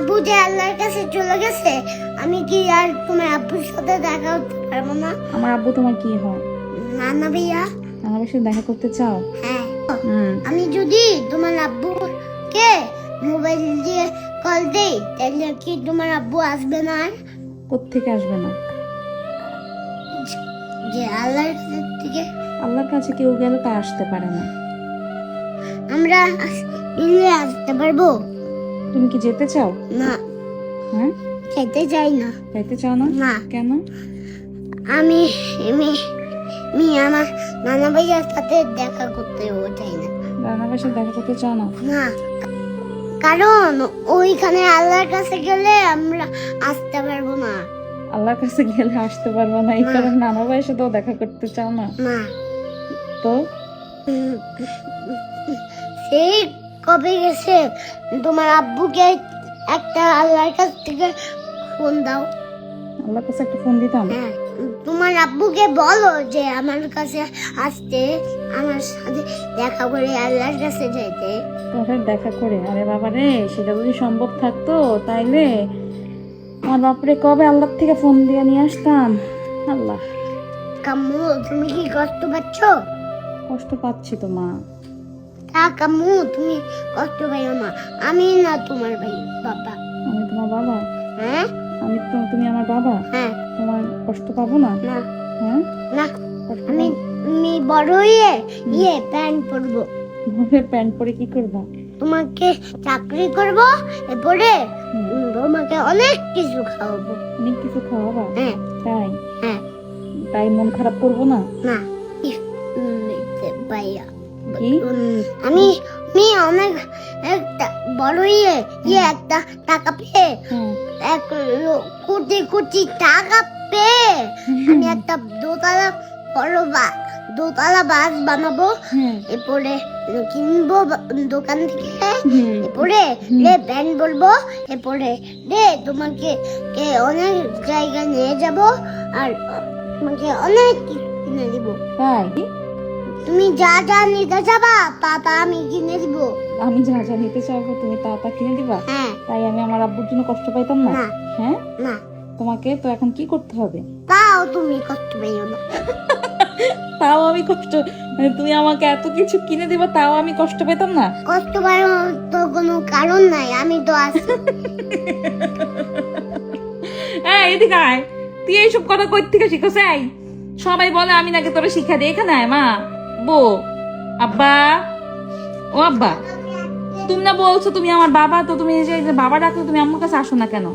আব্বু যে আল্লাহর কাছে চলে গেছে, আমি কি আর তোমার আব্বুর সাথে দেখা করতে পারবো না? আমার আব্বু তোমার কি হয়? নানা ভাইয়া। আমার সাথে দেখা করতে চাও? হ্যাঁ। আমি যদি তোমার আব্বুকে মোবাইল দিয়ে কল দেই, তাহলে কি তোমার আব্বু আসবে না? আর কোত্থেকে আসবে না? যে আল্লাহর কাছ থেকে আল্লাহর কাছে কেউ গেলে তা আসতে পারে না। আমরা মিলে আসতে পারবো? তুমি কি যেতে চাও? না, হ্যাঁ, খেতে চাই না। যাইতে চাও না? না। কেন? আমি আমি আমার নানা ভাইয়ার সাথে দেখা করতেও চাই না। রান্নার সাথে দেখা করতে চাও না? না, কারণ ওইখানে আল্লাহর কাছে গেলে আমরা আসতে পারবো না। আল্লাহর কাছে গেলে আসতে পারবো না, এই না। কারণে নানা ভাইয়ের সাথেও দেখা করতে চাও না? না, তো সেই কবে গেছে তোমার আব্বুকে একটা আল্লাহর কাছ থেকে ফোন দাও। আল্লাহর কাছে একটা ফোন দিতাম। হ্যাঁ, তোমার আব্বুকে বলো যে আমার কাছে আসতে, আমার সাথে দেখা করে আল্লাহর কাছে যেতে। তোর দেখা করে? আরে বাবা রে, সেটা যদি সম্ভব থাকতো তাইলে আমার বাপরে কবে আল্লাহর থেকে ফোন দিয়ে নিয়ে আসতাম। আল্লাহ। কাম্মু, তুমি কি কষ্ট পাচ্ছ? কষ্ট পাচ্ছি তো মা। কাম্মু, তুমি কষ্ট পাইও না। আমি না তোমার ভাই বাবা। আমি তোমার বাবা? হ্যাঁ। তুমি আমার বাবা? হ্যাঁ। তোমার কষ্ট পাবো না? না। হ্যাঁ, না, কষ্ট আমি বড় হয়ে প্যান্ট পরবো। প্যান্ট পরে কি করবা? তোমাকে চাকরি করব, এরপরে তোমাকে অনেক কিছু খাওয়াবো। অনেক কিছু খাওয়াবা? হ্যাঁ। তাই? হ্যাঁ। তাই মন খারাপ করবো না? না, ভাইয়া, কি? আমি অনেক একটা বড় একটা টাকা পেয়ে, হ্যাঁ। এক কোটি কোটি টাকা পেয়ে আমি একটা দোতলা বাস বানাবো। হ্যাঁ। এরপরে কিনবো দোকান থেকে। হুম। এরপরে ব্যান্ড বলবো। এরপরে তোমাকে অনেক জায়গায় নিয়ে যাব, আর তোমাকে অনেক কিছু কিনে দিব। তাই? তুমি যা যা নিতে যাবা তা আমি কিনে দিব। আমি যা যা নিতে চাইবো তুমি তা তা কিনে দিবা? হ্যাঁ। তাই আমি আমার আব্বুর জন্য কষ্ট পাইতাম না? না। হ্যাঁ। না, তোমাকে তো এখন কি করতে হবে? তাও তুমি কষ্ট পাইও না। তাও আমি কষ্ট, মানে তুমি আমাকে এত কিছু কিনে দিবা তাও আমি কষ্ট পেতাম না? কষ্ট পাওয়ার তো কোনো কারণ নাই, আমি তো আছি। এই এদিকে আয়, তুই এইসব কথা কই থেকে শিখছ? এই সবাই বলে আমি নাকি তোরা শিক্ষা দিই। এখানে আয় মা, বো, আব্বা, ও আব্বা, তুমি না বলছো তুমি আমার বাবা, তো তুমি এই যে বাবা ডাকলে তুমি আমার কাছে আসো না কেন?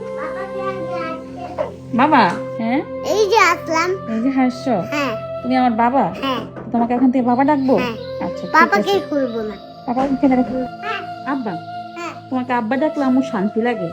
বাবা? হ্যাঁ, এই যে আসলাম। এই যে হাসছো, হ্যাঁ। তুমি আমার বাবা? হ্যাঁ। তোমাকে এখন থেকে বাবা ডাকবো? হ্যাঁ। আচ্ছা, ঠিক পাপাকে আছে। খুলবো না। বাবা কেন ডাকবো? হ্যাঁ। আব্বা? হ্যাঁ। তোমাকে আব্বা ডাকলে আমার শান্তি লাগে।